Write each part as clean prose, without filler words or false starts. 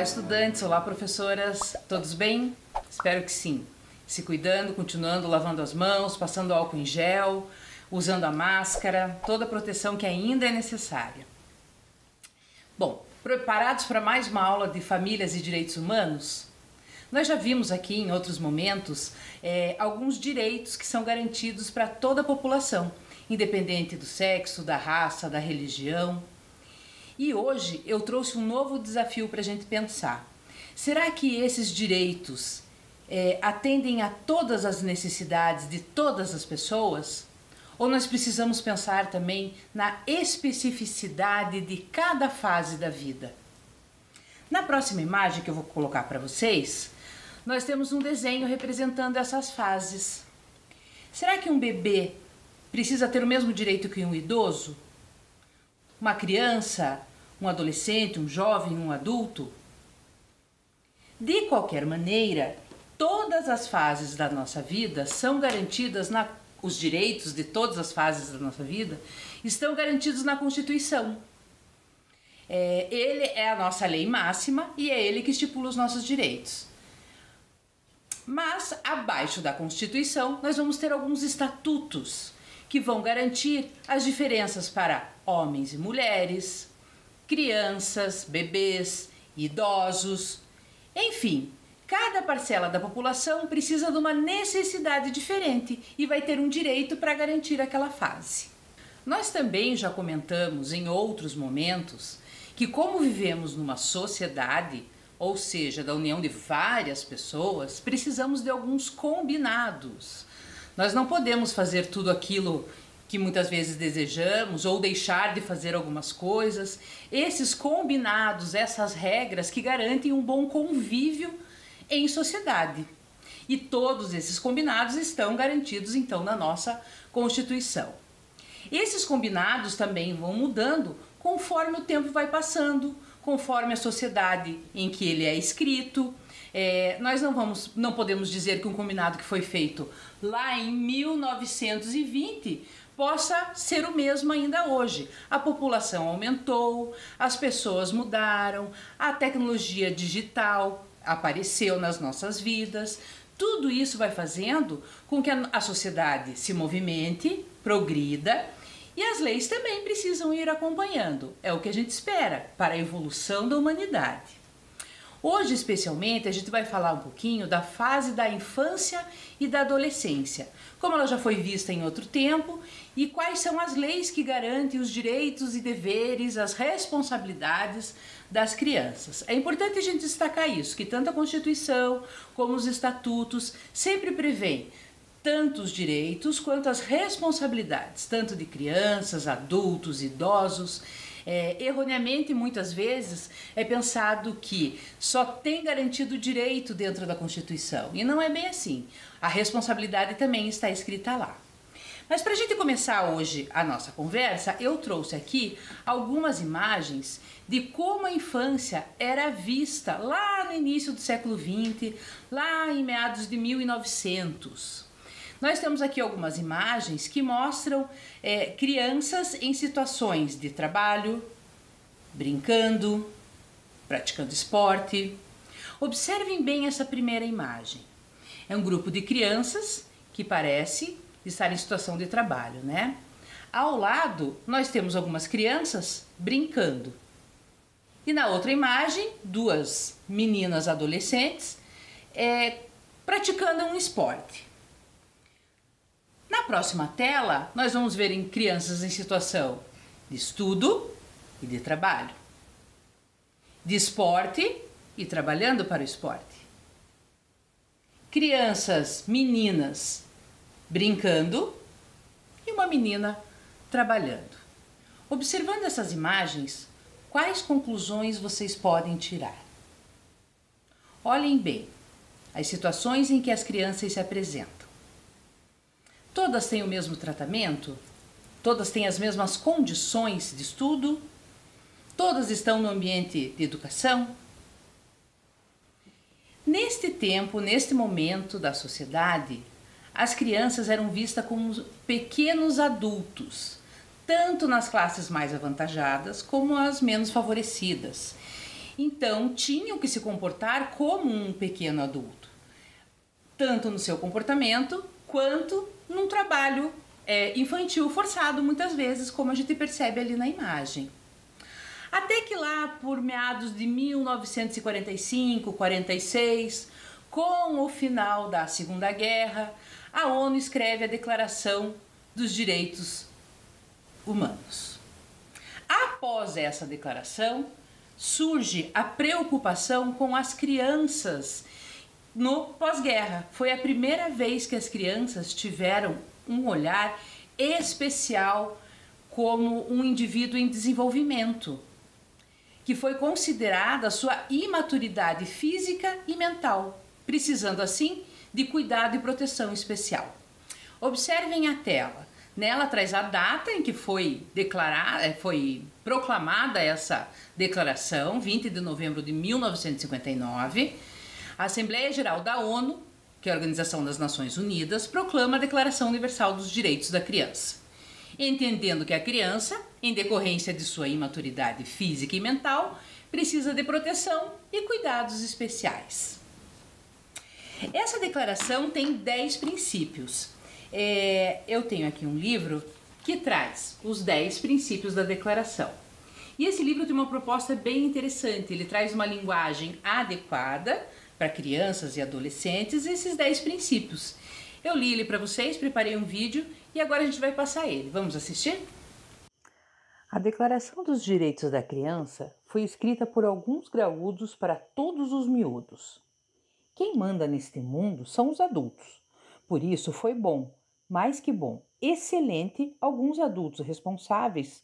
estudantes, olá professoras, todos bem? Espero que sim. Se cuidando, continuando lavando as mãos, passando álcool em gel, usando a máscara, toda a proteção que ainda é necessária. Bom, preparados para mais uma aula de famílias e direitos humanos? Nós já vimos aqui em outros momentos alguns direitos que são garantidos para toda a população, independente do sexo, da raça, da religião. E hoje eu trouxe um novo desafio para a gente pensar. Será que esses direitos atendem a todas as necessidades de todas as pessoas? Ou nós precisamos pensar também na especificidade de cada fase da vida? Na próxima imagem que eu vou colocar para vocês, nós temos um desenho representando essas fases. Será que um bebê precisa ter o mesmo direito que um idoso? Uma criança, um adolescente, um jovem, um adulto? De qualquer maneira, todas as fases da nossa vida são garantidas, os direitos de todas as fases da nossa vida estão garantidos na Constituição. Ele é a nossa lei máxima e é ele que estipula os nossos direitos. Mas, abaixo da Constituição, nós vamos ter alguns estatutos que vão garantir as diferenças para homens e mulheres, crianças, bebês, idosos, enfim, cada parcela da população precisa de uma necessidade diferente e vai ter um direito para garantir aquela fase. Nós também já comentamos em outros momentos que, como vivemos numa sociedade, ou seja, da união de várias pessoas, precisamos de alguns combinados. Nós não podemos fazer tudo aquilo que muitas vezes desejamos ou deixar de fazer algumas coisas. Esses combinados, essas regras que garantem um bom convívio em sociedade. E todos esses combinados estão garantidos então na nossa Constituição. Esses combinados também vão mudando conforme o tempo vai passando, conforme a sociedade em que ele é escrito. Nós não podemos dizer que um combinado que foi feito lá em 1920 possa ser o mesmo ainda hoje. A população aumentou, as pessoas mudaram, a tecnologia digital apareceu nas nossas vidas. Tudo isso vai fazendo com que a sociedade se movimente, progrida, e as leis também precisam ir acompanhando. É o que a gente espera para a evolução da humanidade. Hoje, especialmente, a gente vai falar um pouquinho da fase da infância e da adolescência, como ela já foi vista em outro tempo e quais são as leis que garantem os direitos e deveres, as responsabilidades das crianças. É importante a gente destacar isso, que tanto a Constituição como os estatutos sempre prevêem tanto os direitos quanto as responsabilidades, tanto de crianças, adultos, idosos. Erroneamente, muitas vezes, é pensado que só tem garantido o direito dentro da Constituição. E não é bem assim. A responsabilidade também está escrita lá. Mas para a gente começar hoje a nossa conversa, eu trouxe aqui algumas imagens de como a infância era vista lá no início do século XX, lá em meados de 1900. Nós temos aqui algumas imagens que mostram crianças em situações de trabalho, brincando, praticando esporte. Observem bem essa primeira imagem. É um grupo de crianças que parece estar em situação de trabalho, né? Ao lado, nós temos algumas crianças brincando. E na outra imagem, duas meninas adolescentes praticando um esporte. Na próxima tela, nós vamos ver em crianças em situação de estudo e de trabalho, de esporte e trabalhando para o esporte. Crianças, meninas brincando e uma menina trabalhando. Observando essas imagens, quais conclusões vocês podem tirar? Olhem bem as situações em que as crianças se apresentam. Todas têm o mesmo tratamento? Todas têm as mesmas condições de estudo? Todas estão no ambiente de educação? Neste tempo, neste momento da sociedade, as crianças eram vistas como pequenos adultos, tanto nas classes mais avantajadas como as menos favorecidas. Então, tinham que se comportar como um pequeno adulto, tanto no seu comportamento quanto num trabalho infantil forçado, muitas vezes, como a gente percebe ali na imagem. Até que lá por meados de 1945, 46, com o final da Segunda Guerra, a ONU escreve a Declaração dos Direitos Humanos. Após essa declaração, surge a preocupação com as crianças no pós-guerra. Foi a primeira vez que as crianças tiveram um olhar especial como um indivíduo em desenvolvimento, que foi considerada a sua imaturidade física e mental, precisando assim de cuidado e proteção especial. Observem a tela. Nela traz a data em que foi proclamada essa declaração, 20 de novembro de 1959. A Assembleia Geral da ONU, que é a Organização das Nações Unidas, proclama a Declaração Universal dos Direitos da Criança, entendendo que a criança, em decorrência de sua imaturidade física e mental, precisa de proteção e cuidados especiais. Essa declaração tem 10 princípios. Eu tenho aqui um livro que traz os 10 princípios da declaração. E esse livro tem uma proposta bem interessante. Ele traz uma linguagem adequada para crianças e adolescentes esses 10 princípios. Eu li ele para vocês, preparei um vídeo e agora a gente vai passar ele. Vamos assistir? A Declaração dos Direitos da Criança foi escrita por alguns graúdos para todos os miúdos. Quem manda neste mundo são os adultos. Por isso foi bom, mais que bom, excelente alguns adultos responsáveis,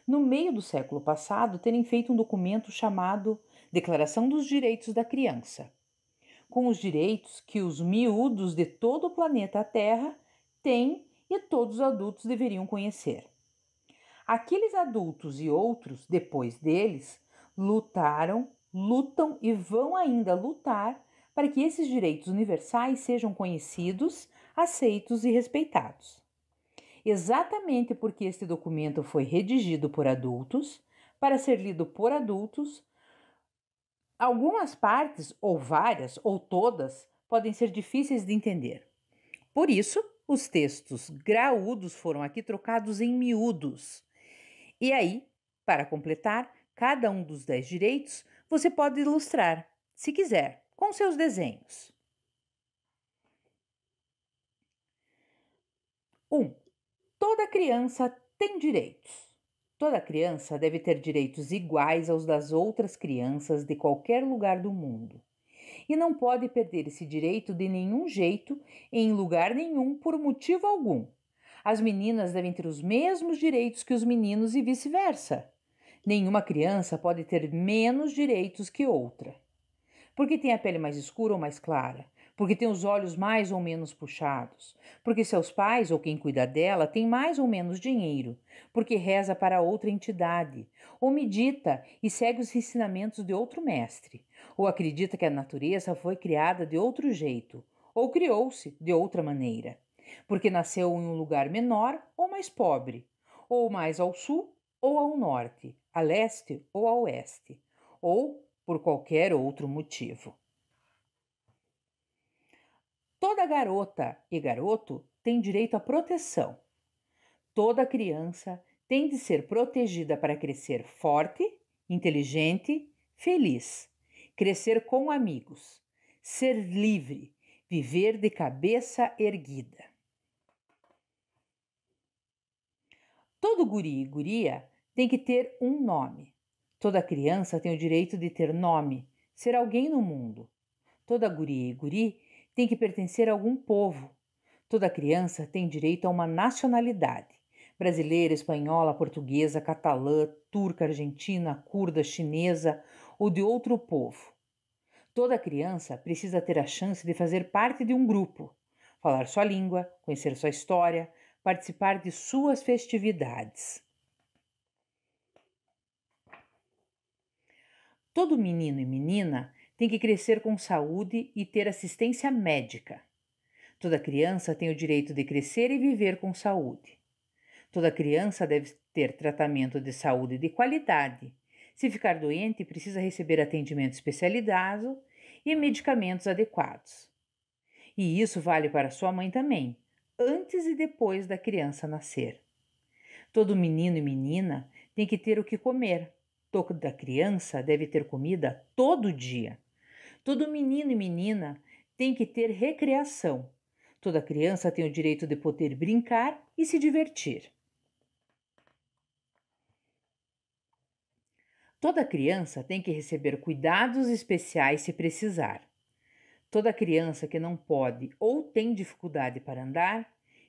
no meio do século passado, terem feito um documento chamado Declaração dos Direitos da Criança, com os direitos que os miúdos de todo o planeta Terra têm e todos os adultos deveriam conhecer. Aqueles adultos e outros, depois deles, lutaram, lutam e vão ainda lutar para que esses direitos universais sejam conhecidos, aceitos e respeitados. Exatamente porque este documento foi redigido por adultos, para ser lido por adultos, algumas partes, ou várias, ou todas, podem ser difíceis de entender. Por isso, os textos graúdos foram aqui trocados em miúdos. E aí, para completar, cada um dos 10 direitos você pode ilustrar, se quiser, com seus desenhos. 1. Toda criança tem direitos. Toda criança deve ter direitos iguais aos das outras crianças de qualquer lugar do mundo. E não pode perder esse direito de nenhum jeito, em lugar nenhum, por motivo algum. As meninas devem ter os mesmos direitos que os meninos e vice-versa. Nenhuma criança pode ter menos direitos que outra. Porque tem a pele mais escura ou mais clara, porque tem os olhos mais ou menos puxados, porque seus pais ou quem cuida dela tem mais ou menos dinheiro, porque reza para outra entidade, ou medita e segue os ensinamentos de outro mestre, ou acredita que a natureza foi criada de outro jeito, ou criou-se de outra maneira, porque nasceu em um lugar menor ou mais pobre, ou mais ao sul ou ao norte, a leste ou a oeste, ou por qualquer outro motivo. Toda garota e garoto tem direito à proteção. Toda criança tem de ser protegida para crescer forte, inteligente, feliz, crescer com amigos, ser livre, viver de cabeça erguida. Todo guri e guria tem que ter um nome. Toda criança tem o direito de ter nome, ser alguém no mundo. Toda guria e guri tem que pertencer a algum povo. Toda criança tem direito a uma nacionalidade. Brasileira, espanhola, portuguesa, catalã, turca, argentina, curda, chinesa ou de outro povo. Toda criança precisa ter a chance de fazer parte de um grupo, falar sua língua, conhecer sua história, participar de suas festividades. Todo menino e menina tem que crescer com saúde e ter assistência médica. Toda criança tem o direito de crescer e viver com saúde. Toda criança deve ter tratamento de saúde de qualidade, Se ficar doente, precisa receber atendimento especializado e medicamentos adequados. E isso vale para sua mãe também, antes e depois da criança nascer. Todo menino e menina tem que ter o que comer. Toda criança deve ter comida todo dia. Todo menino e menina tem que ter recreação. Toda criança tem o direito de poder brincar e se divertir. Toda criança tem que receber cuidados especiais se precisar. Toda criança que não pode ou tem dificuldade para andar,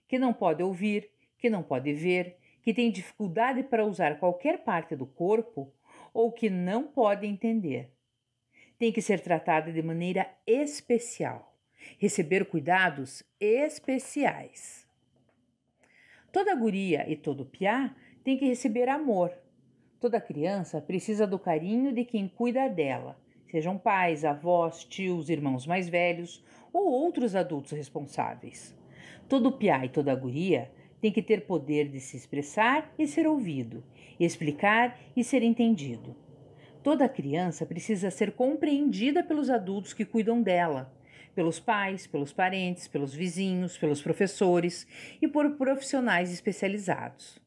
que não pode ouvir, que não pode ver, que tem dificuldade para usar qualquer parte do corpo ou que não pode entender, tem que ser tratada de maneira especial, receber cuidados especiais. Toda guria e todo piá tem que receber amor. Toda criança precisa do carinho de quem cuida dela, sejam pais, avós, tios, irmãos mais velhos ou outros adultos responsáveis. Todo piá e toda guria tem que ter poder de se expressar e ser ouvido, explicar e ser entendido. Toda criança precisa ser compreendida pelos adultos que cuidam dela, pelos pais, pelos parentes, pelos vizinhos, pelos professores e por profissionais especializados.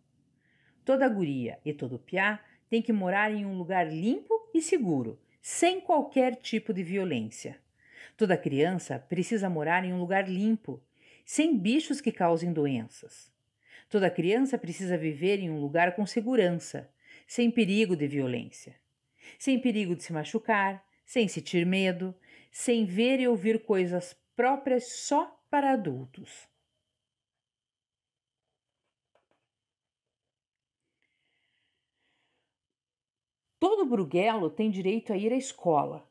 Toda guria e todo piá tem que morar em um lugar limpo e seguro, sem qualquer tipo de violência. Toda criança precisa morar em um lugar limpo, sem bichos que causem doenças. Toda criança precisa viver em um lugar com segurança, sem perigo de violência, sem perigo de se machucar, sem sentir medo, sem ver e ouvir coisas próprias só para adultos. Todo bruguelo tem direito a ir à escola.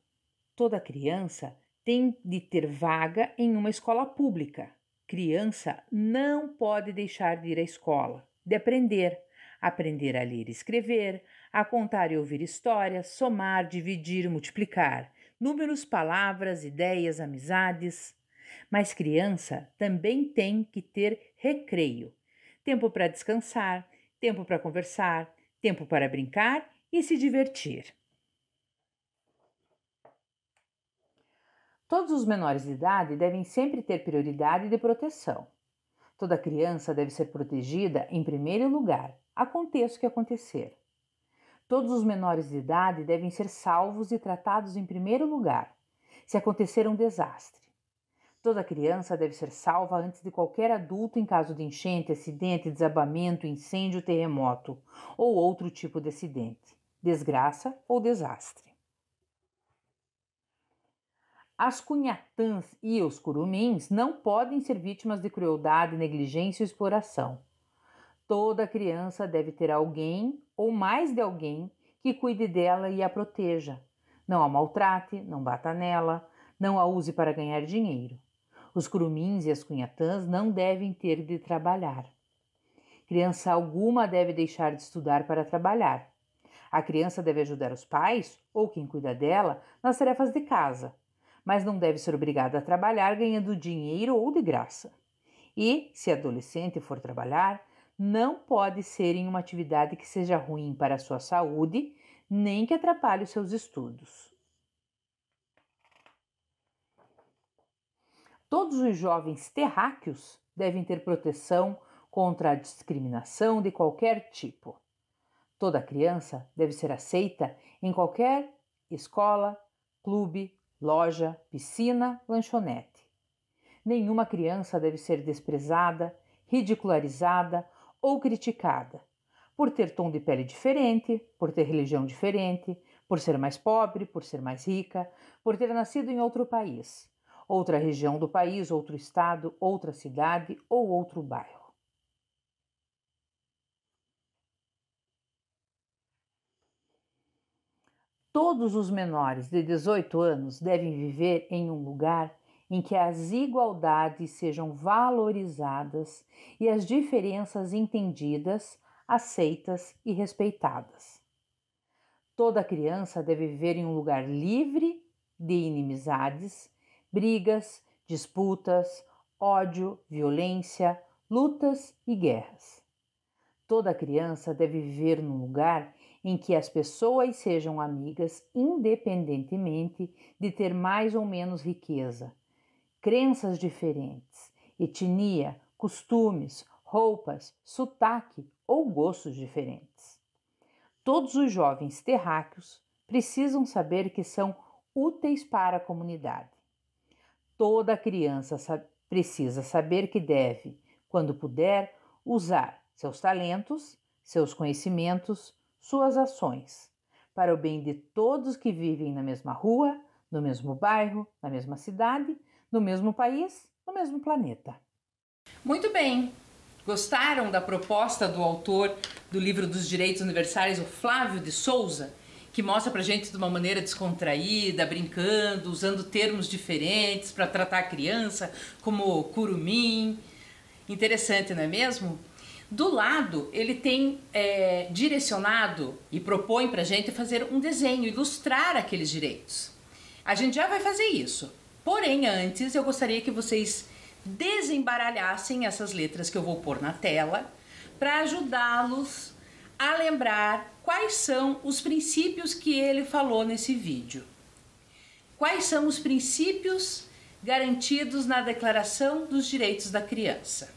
Toda criança tem de ter vaga em uma escola pública. Criança não pode deixar de ir à escola, de aprender a ler e escrever, a contar e ouvir histórias, somar, dividir, multiplicar, números, palavras, ideias, amizades. Mas criança também tem que ter recreio, tempo para descansar, tempo para conversar, tempo para brincar e se divertir. Todos os menores de idade devem sempre ter prioridade de proteção. Toda criança deve ser protegida em primeiro lugar, aconteça o que acontecer. Todos os menores de idade devem ser salvos e tratados em primeiro lugar, se acontecer um desastre. Toda criança deve ser salva antes de qualquer adulto em caso de enchente, acidente, desabamento, incêndio, terremoto ou outro tipo de acidente, desgraça ou desastre. As cunhatãs e os curumins não podem ser vítimas de crueldade, negligência ou exploração. Toda criança deve ter alguém ou mais de alguém que cuide dela e a proteja. Não a maltrate, não bata nela, não a use para ganhar dinheiro. Os curumins e as cunhatãs não devem ter de trabalhar. Criança alguma deve deixar de estudar para trabalhar. A criança deve ajudar os pais ou quem cuida dela nas tarefas de casa, mas não deve ser obrigada a trabalhar ganhando dinheiro ou de graça. E, se adolescente for trabalhar, não pode ser em uma atividade que seja ruim para a sua saúde, nem que atrapalhe os seus estudos. Todos os jovens terráqueos devem ter proteção contra a discriminação de qualquer tipo. Toda criança deve ser aceita em qualquer escola, clube, loja, piscina, lanchonete. Nenhuma criança deve ser desprezada, ridicularizada ou criticada por ter tom de pele diferente, por ter religião diferente, por ser mais pobre, por ser mais rica, por ter nascido em outro país, outra região do país, outro estado, outra cidade ou outro bairro. Todos os menores de 18 anos devem viver em um lugar em que as igualdades sejam valorizadas e as diferenças entendidas, aceitas e respeitadas. Toda criança deve viver em um lugar livre de inimizades, brigas, disputas, ódio, violência, lutas e guerras. Toda criança deve viver num lugar em que as pessoas sejam amigas independentemente de ter mais ou menos riqueza, crenças diferentes, etnia, costumes, roupas, sotaque ou gostos diferentes. Todos os jovens terráqueos precisam saber que são úteis para a comunidade. Toda criança precisa saber que deve, quando puder, usar seus talentos, seus conhecimentos, suas ações, para o bem de todos que vivem na mesma rua, no mesmo bairro, na mesma cidade, no mesmo país, no mesmo planeta. Muito bem! Gostaram da proposta do autor do livro dos Direitos Universais, o Flávio de Souza, que mostra pra gente de uma maneira descontraída, brincando, usando termos diferentes para tratar a criança, como curumim. Interessante, não é mesmo? Do lado, ele tem direcionado e propõe pra gente fazer um desenho, ilustrar aqueles direitos. A gente já vai fazer isso. Porém, antes eu gostaria que vocês desembaralhassem essas letras que eu vou pôr na tela para ajudá-los a lembrar quais são os princípios que ele falou nesse vídeo. Quais são os princípios garantidos na Declaração dos Direitos da Criança?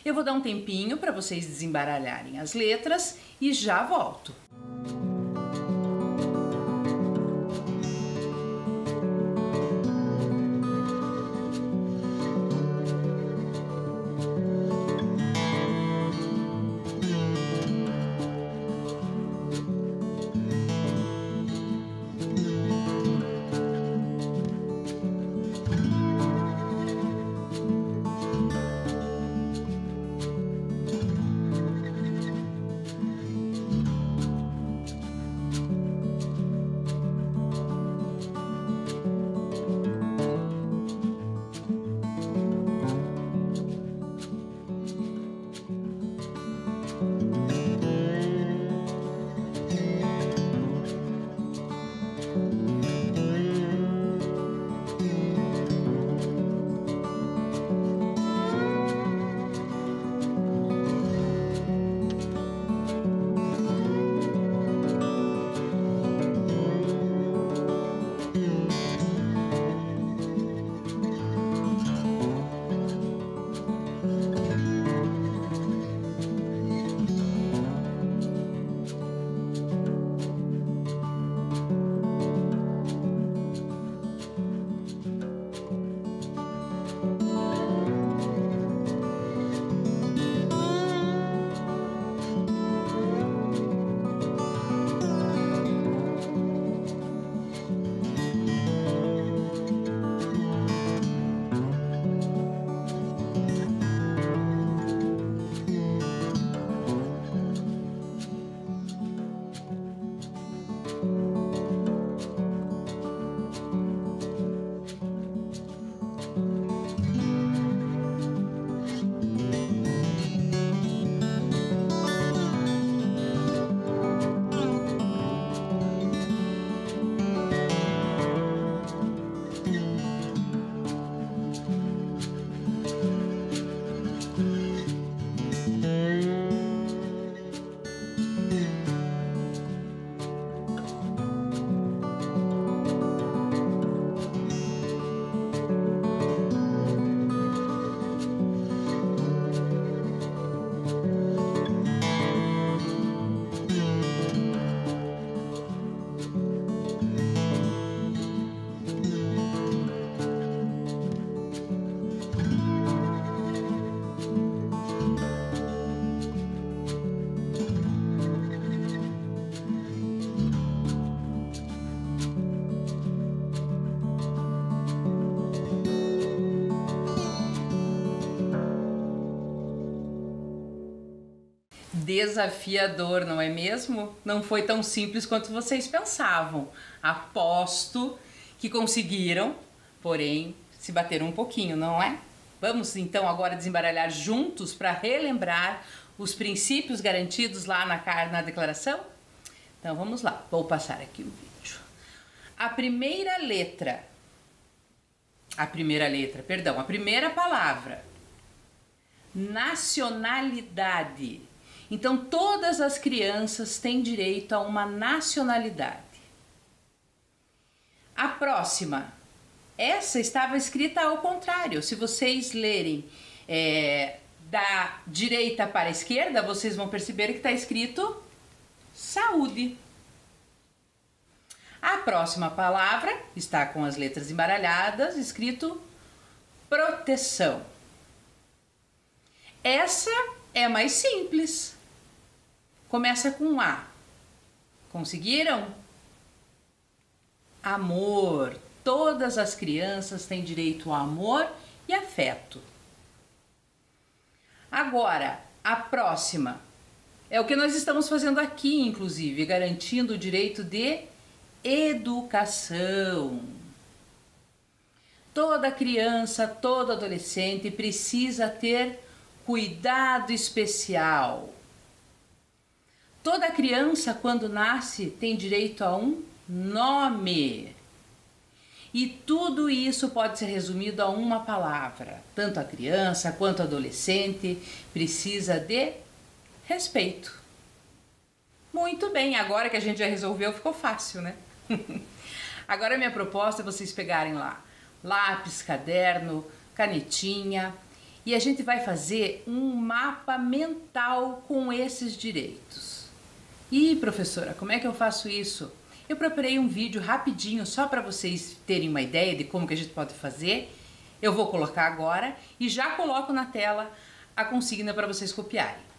Eu vou dar um tempinho para vocês desembaralharem as letras e já volto. Desafiador, não é mesmo? Não foi tão simples quanto vocês pensavam. Aposto que conseguiram, porém se bateram um pouquinho, não é? Vamos então agora desembaralhar juntos para relembrar os princípios garantidos lá na declaração? Então vamos lá, vou passar aqui o vídeo. A primeira palavra, nacionalidade. Então, todas as crianças têm direito a uma nacionalidade. A próxima, essa estava escrita ao contrário. Se vocês lerem da direita para a esquerda, vocês vão perceber que está escrito saúde. A próxima palavra está com as letras embaralhadas, escrito proteção. Essa é mais simples. Começa com A. Conseguiram? Amor. Todas as crianças têm direito a amor e afeto. Agora, a próxima é o que nós estamos fazendo aqui, inclusive, garantindo o direito de educação. Toda criança, todo adolescente precisa ter cuidado especial. Toda criança, quando nasce, tem direito a um nome. E tudo isso pode ser resumido a uma palavra. Tanto a criança quanto o adolescente precisa de respeito. Muito bem, agora que a gente já resolveu, ficou fácil, né? Agora a minha proposta é vocês pegarem lá lápis, caderno, canetinha e a gente vai fazer um mapa mental com esses direitos. E professora, como é que eu faço isso? Eu preparei um vídeo rapidinho só para vocês terem uma ideia de como que a gente pode fazer. Eu vou colocar agora e já coloco na tela a consigna para vocês copiarem.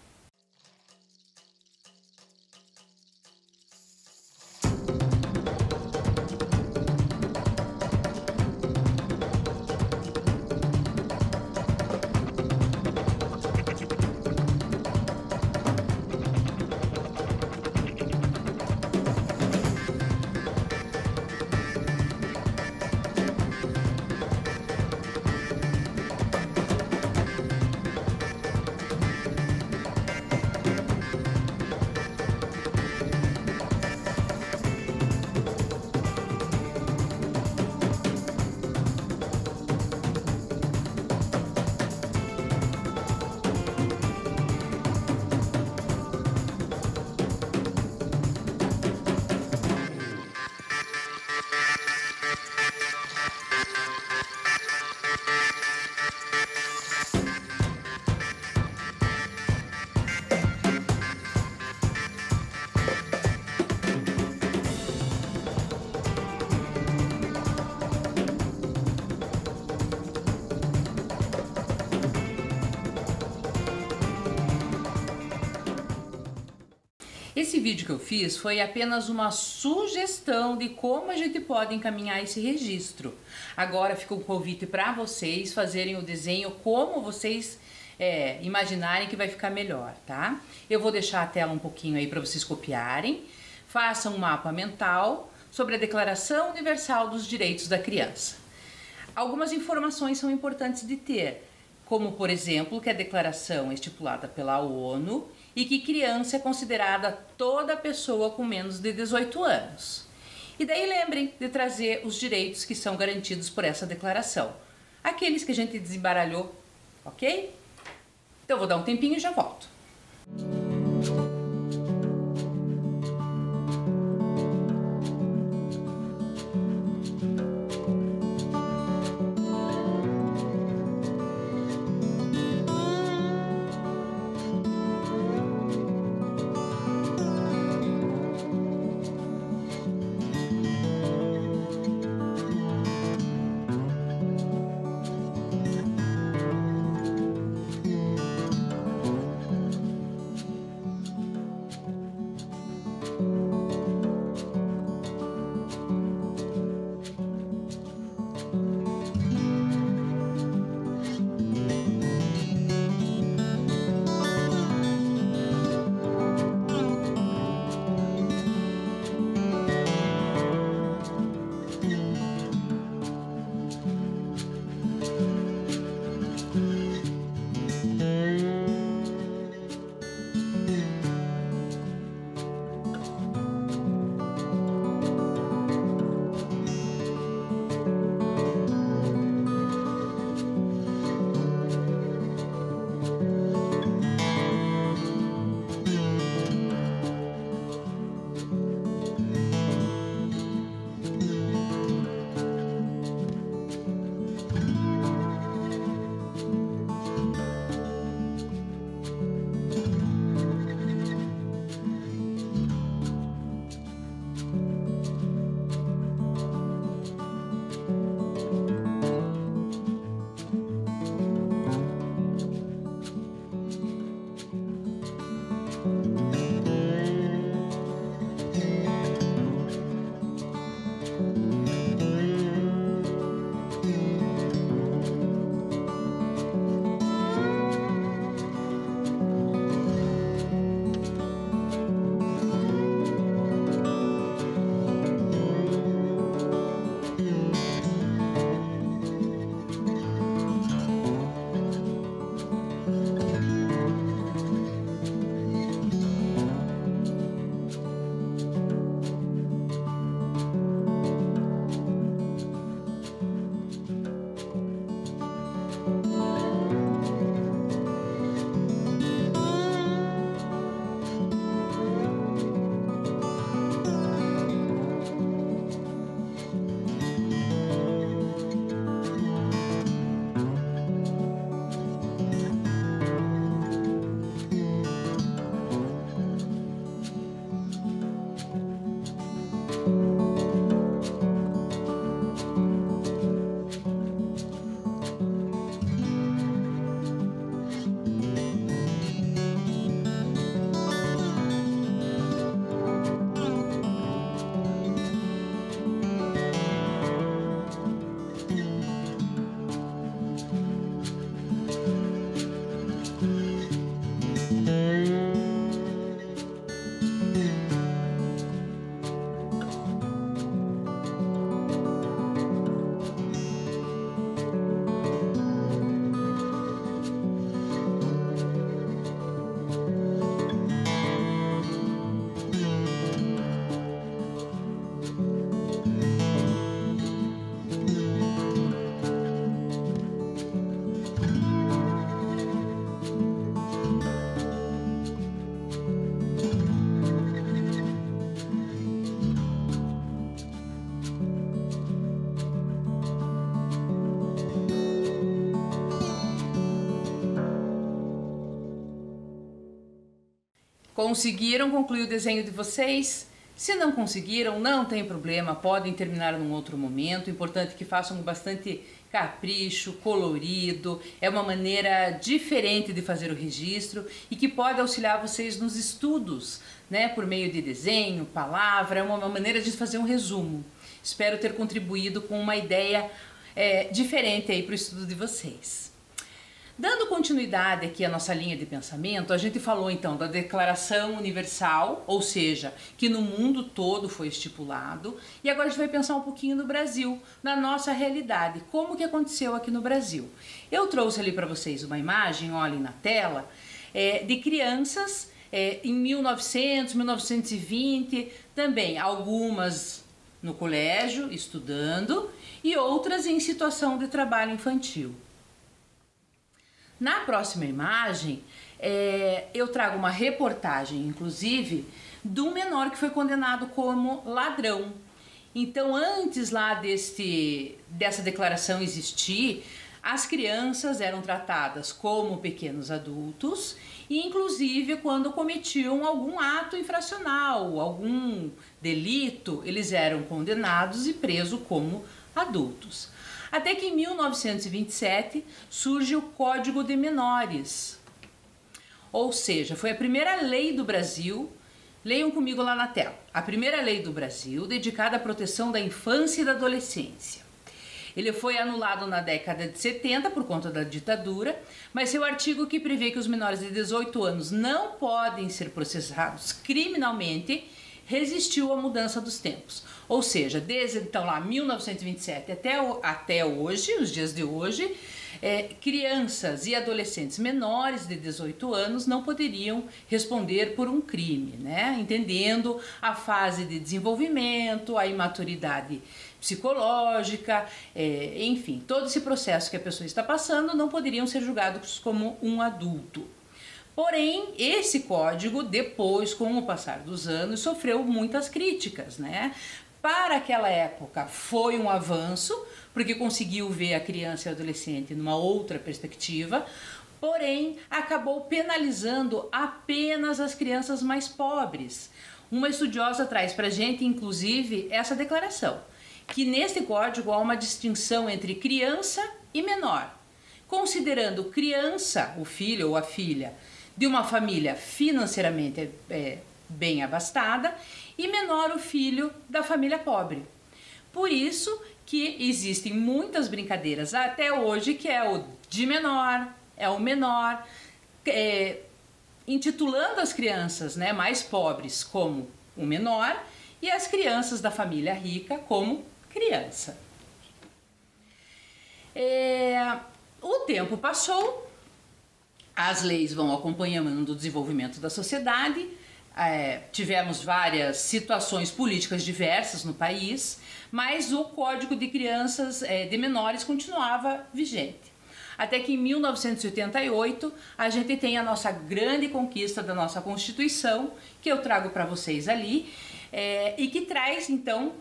Esse vídeo que eu fiz foi apenas uma sugestão de como a gente pode encaminhar esse registro. Agora fica um convite para vocês fazerem o desenho como vocês imaginarem que vai ficar melhor, tá? Eu vou deixar a tela um pouquinho aí para vocês copiarem. Façam um mapa mental sobre a Declaração Universal dos Direitos da Criança. Algumas informações são importantes de ter, como por exemplo que a declaração é estipulada pela ONU e que criança é considerada toda pessoa com menos de 18 anos. E daí lembrem de trazer os direitos que são garantidos por essa declaração, aqueles que a gente desembaralhou, ok? Então eu vou dar um tempinho e já volto. Conseguiram concluir o desenho de vocês? Se não conseguiram, não tem problema, podem terminar num outro momento. O importante é que façam com bastante capricho, colorido. É uma maneira diferente de fazer o registro e que pode auxiliar vocês nos estudos, né? Por meio de desenho, palavra, é uma maneira de fazer um resumo. Espero ter contribuído com uma ideia diferente aí para o estudo de vocês. Dando continuidade aqui à nossa linha de pensamento, a gente falou então da Declaração Universal, ou seja, que no mundo todo foi estipulado, e agora a gente vai pensar um pouquinho no Brasil, na nossa realidade, como que aconteceu aqui no Brasil. Eu trouxe ali para vocês uma imagem, olhem na tela, de crianças em 1900, 1920, também algumas no colégio, estudando, e outras em situação de trabalho infantil. Na próxima imagem, eu trago uma reportagem, inclusive, de um menor que foi condenado como ladrão. Então, antes lá dessa declaração existir, as crianças eram tratadas como pequenos adultos e, inclusive, quando cometiam algum ato infracional, algum delito, eles eram condenados e presos como adultos. Até que em 1927 surge o Código de Menores, ou seja, foi a primeira lei do Brasil, leiam comigo lá na tela, a primeira lei do Brasil dedicada à proteção da infância e da adolescência. Ele foi anulado na década de 70 por conta da ditadura, mas seu artigo que prevê que os menores de 18 anos não podem ser processados criminalmente resistiu à mudança dos tempos. Ou seja, desde então lá 1927 até hoje, os dias de hoje, crianças e adolescentes menores de 18 anos não poderiam responder por um crime, né? Entendendo a fase de desenvolvimento, a imaturidade psicológica, enfim, todo esse processo que a pessoa está passando, não poderiam ser julgados como um adulto. Porém, esse código, depois, com o passar dos anos, sofreu muitas críticas, né? Para aquela época foi um avanço, porque conseguiu ver a criança e o adolescente numa outra perspectiva, porém acabou penalizando apenas as crianças mais pobres. Uma estudiosa traz para a gente, inclusive, essa declaração, que neste código há uma distinção entre criança e menor, considerando criança, o filho ou a filha, de uma família financeiramente bem abastada e menor o filho da família pobre. Por isso que existem muitas brincadeiras até hoje que é o de menor, é o menor, intitulando as crianças, né, mais pobres como o menor e as crianças da família rica como criança. O tempo passou, as leis vão acompanhando o desenvolvimento da sociedade, tivemos várias situações políticas diversas no país, mas o Código de Crianças de Menores continuava vigente. Até que em 1988 a gente tem a nossa grande conquista da nossa Constituição, que eu trago para vocês ali, e que traz então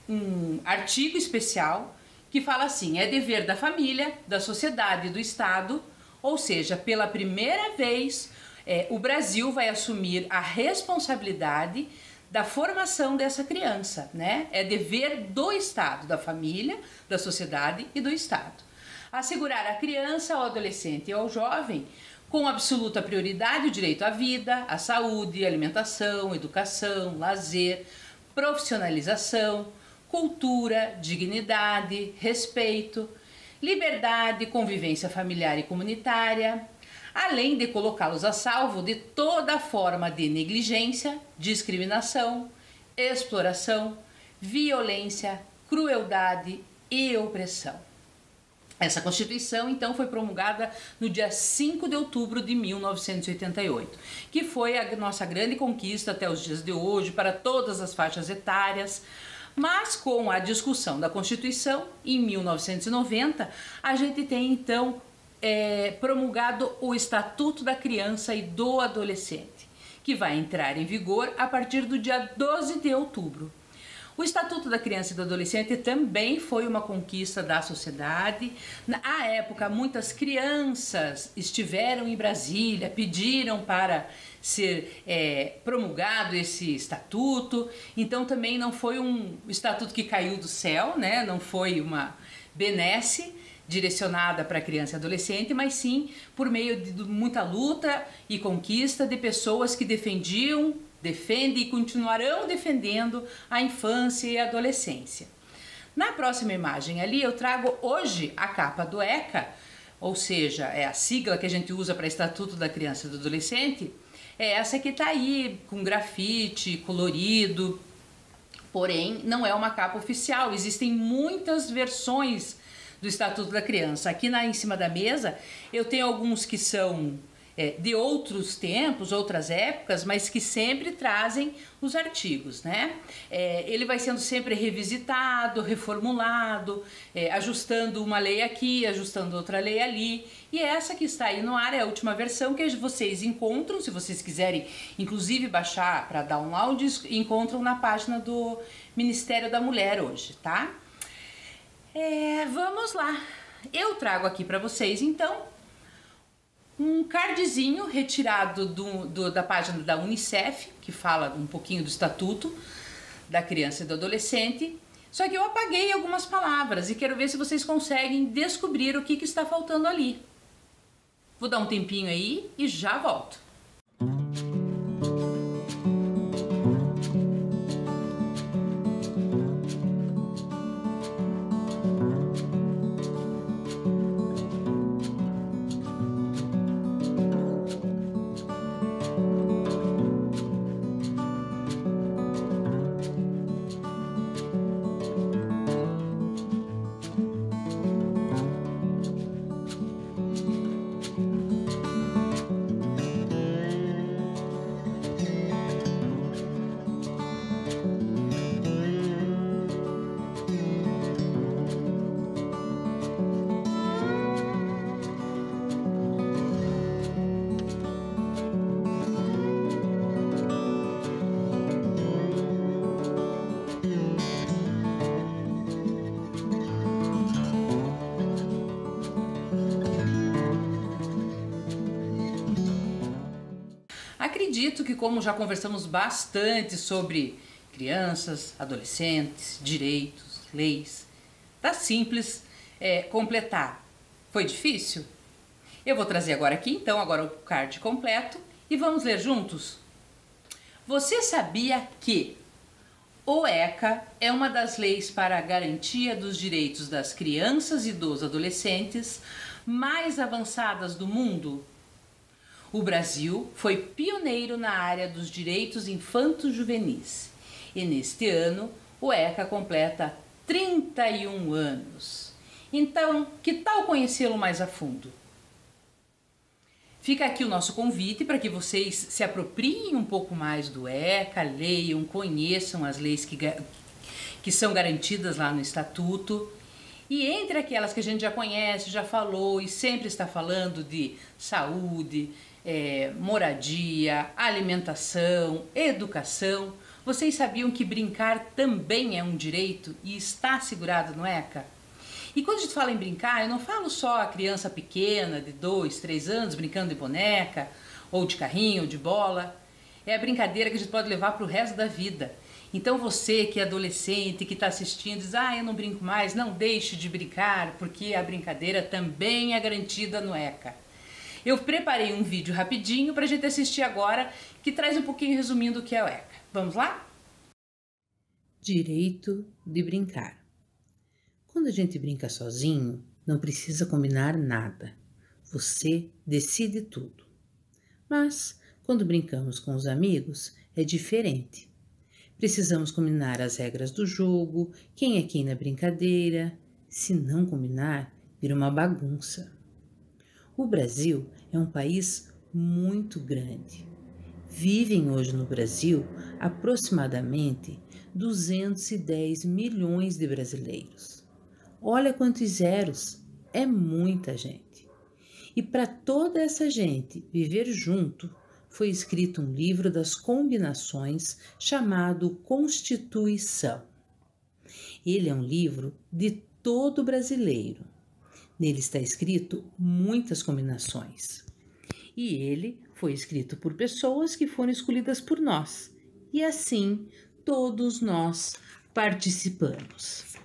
um artigo especial que fala assim: é dever da família, da sociedade e do Estado, ou seja, pela primeira vez o Brasil vai assumir a responsabilidade da formação dessa criança, né? É dever do Estado, da família, da sociedade e do Estado. Assegurar à criança, ao adolescente e ao jovem, com absoluta prioridade, o direito à vida, à saúde, alimentação, educação, lazer, profissionalização, cultura, dignidade, respeito, liberdade, convivência familiar e comunitária, além de colocá-los a salvo de toda forma de negligência, discriminação, exploração, violência, crueldade e opressão. Essa Constituição, então, foi promulgada no dia 5 de outubro de 1988, que foi a nossa grande conquista até os dias de hoje para todas as faixas etárias. Mas com a discussão da Constituição, em 1990, a gente tem, então, promulgado o Estatuto da Criança e do Adolescente, que vai entrar em vigor a partir do dia 12 de outubro. O Estatuto da Criança e do Adolescente também foi uma conquista da sociedade. Na época, muitas crianças estiveram em Brasília, pediram para ser promulgado esse estatuto. Então também não foi um estatuto que caiu do céu, né? Não foi uma benesse direcionada para criança e adolescente, mas sim por meio de muita luta e conquista de pessoas que defendem e continuarão defendendo a infância e a adolescência. Na próxima imagem ali eu trago hoje a capa do ECA, ou seja, é a sigla que a gente usa para Estatuto da Criança e do Adolescente, é essa que está aí com grafite colorido, porém não é uma capa oficial, existem muitas versões do Estatuto da Criança. Aqui em cima da mesa eu tenho alguns que são de outros tempos, outras épocas, mas que sempre trazem os artigos, né? Ele vai sendo sempre revisitado, reformulado, ajustando uma lei aqui, ajustando outra lei ali. E essa que está aí no ar é a última versão que vocês encontram, se vocês quiserem, inclusive baixar para download, encontram na página do Ministério da Mulher hoje, tá? Vamos lá. Eu trago aqui para vocês, então, um cardzinho retirado da página da Unicef, que fala um pouquinho do Estatuto da Criança e do Adolescente, só que eu apaguei algumas palavras e quero ver se vocês conseguem descobrir o que está faltando ali. Vou dar um tempinho aí e já volto. Acredito que, como já conversamos bastante sobre crianças, adolescentes, direitos, leis, tá simples completar. Foi difícil? Eu vou trazer agora aqui, então, agora o card completo e vamos ler juntos? Você sabia que o ECA é uma das leis para a garantia dos direitos das crianças e dos adolescentes mais avançadas do mundo? O Brasil foi pioneiro na área dos direitos infanto-juvenis e neste ano o ECA completa 31 anos. Então, que tal conhecê-lo mais a fundo? Fica aqui o nosso convite para que vocês se apropriem um pouco mais do ECA, leiam, conheçam as leis que são garantidas lá no Estatuto. E entre aquelas que a gente já conhece, já falou e sempre está falando de saúde, moradia, alimentação, educação, vocês sabiam que brincar também é um direito e está assegurado no ECA? E quando a gente fala em brincar, eu não falo só a criança pequena de 2, 3 anos brincando de boneca, ou de carrinho, ou de bola. É a brincadeira que a gente pode levar para o resto da vida. Então você que é adolescente, que está assistindo, diz, eu não brinco mais, não deixe de brincar, porque a brincadeira também é garantida no ECA. Eu preparei um vídeo rapidinho para a gente assistir agora, que traz um pouquinho resumindo o que é o ECA. Vamos lá? Direito de brincar. Quando a gente brinca sozinho, não precisa combinar nada. Você decide tudo. Mas, quando brincamos com os amigos, é diferente. Precisamos combinar as regras do jogo, quem é quem na brincadeira. Se não combinar, vira uma bagunça. O Brasil é um país muito grande. Vivem hoje no Brasil aproximadamente 210 milhões de brasileiros. Olha quantos zeros, é muita gente. E para toda essa gente viver junto, foi escrito um livro das combinações chamado Constituição. Ele é um livro de todo brasileiro. Nele está escrito muitas combinações. E ele foi escrito por pessoas que foram escolhidas por nós. E assim, todos nós participamos.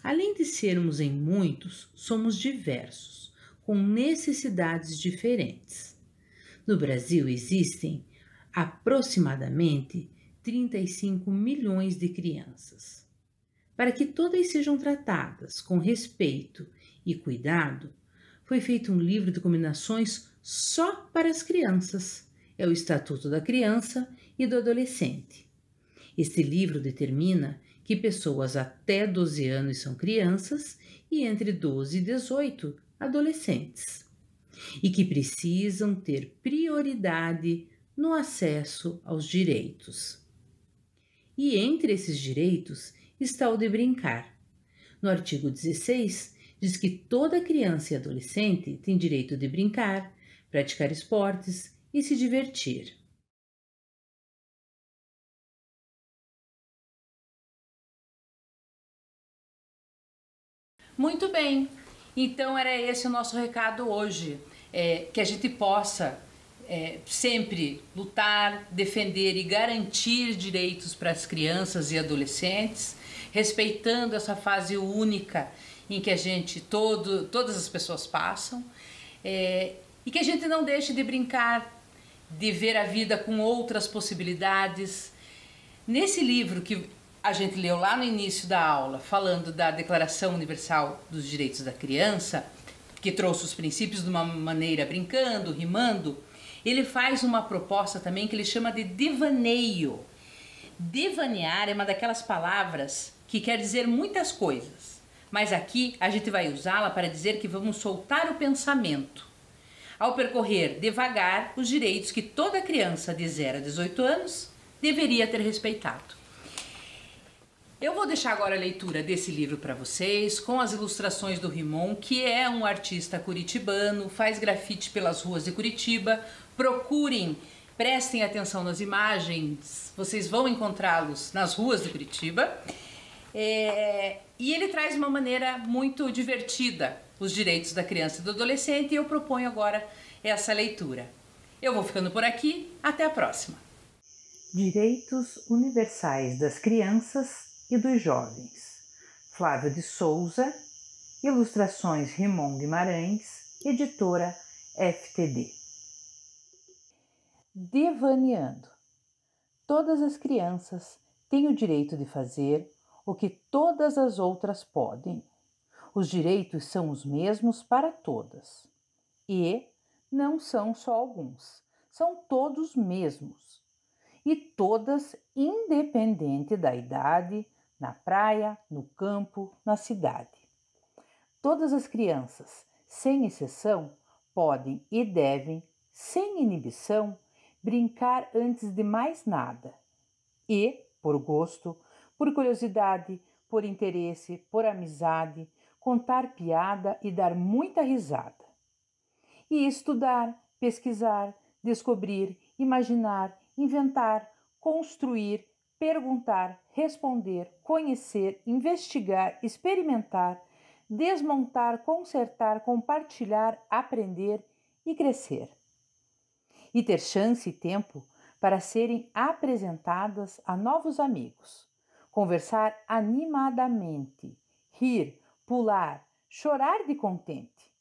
Além de sermos em muitos, somos diversos, com necessidades diferentes. No Brasil existem aproximadamente 35 milhões de crianças. Para que todas sejam tratadas com respeito e cuidado, foi feito um livro de combinações só para as crianças. É o Estatuto da Criança e do Adolescente. Este livro determina que pessoas até 12 anos são crianças e entre 12 e 18 adolescentes, e que precisam ter prioridade no acesso aos direitos. E entre esses direitos está o de brincar. No artigo 16, diz que toda criança e adolescente tem direito de brincar, praticar esportes e se divertir. Muito bem, então era esse o nosso recado hoje, que a gente possa sempre lutar, defender e garantir direitos para as crianças e adolescentes, respeitando essa fase única em que todas as pessoas passam, e que a gente não deixe de brincar, de ver a vida com outras possibilidades. Nesse livro que a gente leu lá no início da aula, falando da Declaração Universal dos Direitos da Criança, que trouxe os princípios de uma maneira brincando, rimando, ele faz uma proposta também que ele chama de devaneio. Devanear é uma daquelas palavras que quer dizer muitas coisas, mas aqui a gente vai usá-la para dizer que vamos soltar o pensamento, ao percorrer devagar os direitos que toda criança de 0 a 18 anos deveria ter respeitado. Eu vou deixar agora a leitura desse livro para vocês, com as ilustrações do Rimon, que é um artista curitibano, faz grafite pelas ruas de Curitiba. Procurem, prestem atenção nas imagens, vocês vão encontrá-los nas ruas de Curitiba. E ele traz de uma maneira muito divertida os direitos da criança e do adolescente, e eu proponho agora essa leitura. Eu vou ficando por aqui, até a próxima. Direitos Universais das Crianças e dos Jovens. Flávio de Souza, ilustrações Rimon Guimarães, editora FTD. Devaneando. Todas as crianças têm o direito de fazer o que todas as outras podem. Os direitos são os mesmos para todas. E não são só alguns, são todos mesmos. E todas, independente da idade, na praia, no campo, na cidade. Todas as crianças, sem exceção, podem e devem, sem inibição, brincar antes de mais nada. E, por gosto, por curiosidade, por interesse, por amizade, contar piada e dar muita risada. E estudar, pesquisar, descobrir, imaginar, inventar, construir, perguntar, responder, conhecer, investigar, experimentar, desmontar, consertar, compartilhar, aprender e crescer. E ter chance e tempo para serem apresentadas a novos amigos, conversar animadamente, rir, pular, chorar de contente,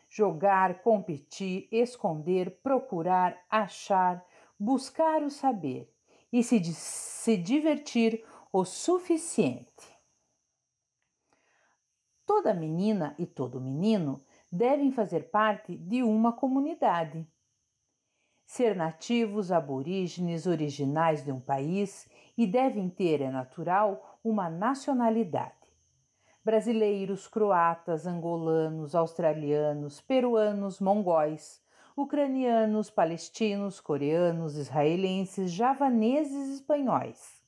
jogar, competir, esconder, procurar, achar, buscar o saber e se divertir o suficiente. Toda menina e todo menino devem fazer parte de uma comunidade. Ser nativos, aborígenes, originais de um país e devem ter, é natural, uma nacionalidade. Brasileiros, croatas, angolanos, australianos, peruanos, mongóis, ucranianos, palestinos, coreanos, israelenses, javaneses e espanhóis.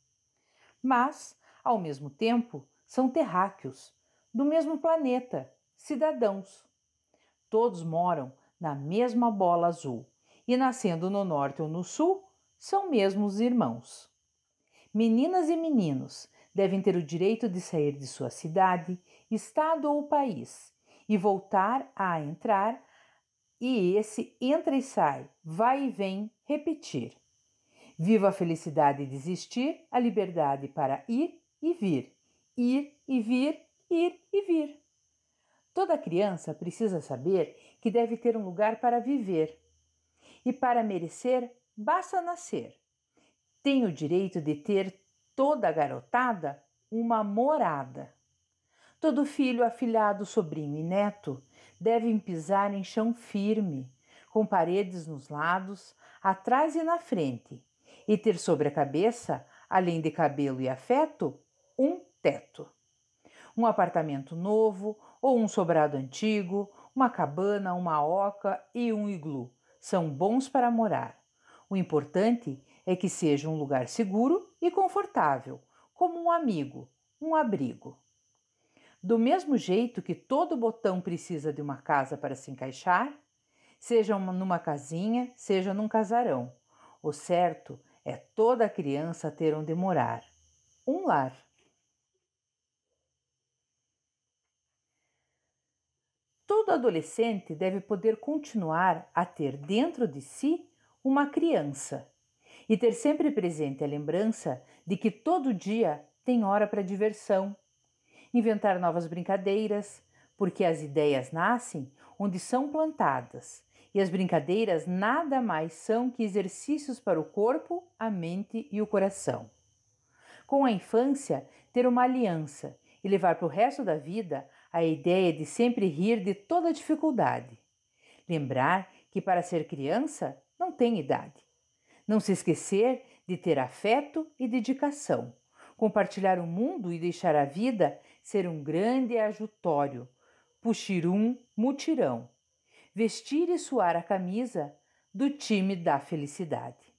Mas, ao mesmo tempo, são terráqueos, do mesmo planeta, cidadãos. Todos moram na mesma bola azul e, nascendo no norte ou no sul, são mesmos irmãos. Meninas e meninos devem ter o direito de sair de sua cidade, estado ou país e voltar a entrar, e esse entra e sai, vai e vem, repetir. Viva a felicidade de existir, a liberdade para ir e vir, ir e vir, ir e vir. Toda criança precisa saber que deve ter um lugar para viver. E para merecer, basta nascer. Tem o direito de ter toda garotada uma morada. Todo filho, afilhado, sobrinho e neto devem pisar em chão firme, com paredes nos lados, atrás e na frente, e ter sobre a cabeça, além de cabelo e afeto, um teto. Um apartamento novo ou um sobrado antigo, uma cabana, uma oca e um iglu são bons para morar. O importante é que seja um lugar seguro e confortável, como um amigo, um abrigo. Do mesmo jeito que todo botão precisa de uma casa para se encaixar, seja numa casinha, seja num casarão, o certo é toda criança ter onde morar, um lar. Todo adolescente deve poder continuar a ter dentro de si uma criança e ter sempre presente a lembrança de que todo dia tem hora para diversão, inventar novas brincadeiras, porque as ideias nascem onde são plantadas e as brincadeiras nada mais são que exercícios para o corpo, a mente e o coração. Com a infância, ter uma aliança e levar para o resto da vida a ideia de sempre rir de toda dificuldade. Lembrar que para ser criança não tem idade. Não se esquecer de ter afeto e dedicação. Compartilhar o mundo e deixar a vida ser um grande ajutório. Puxirum, mutirão. Vestir e suar a camisa do time da felicidade.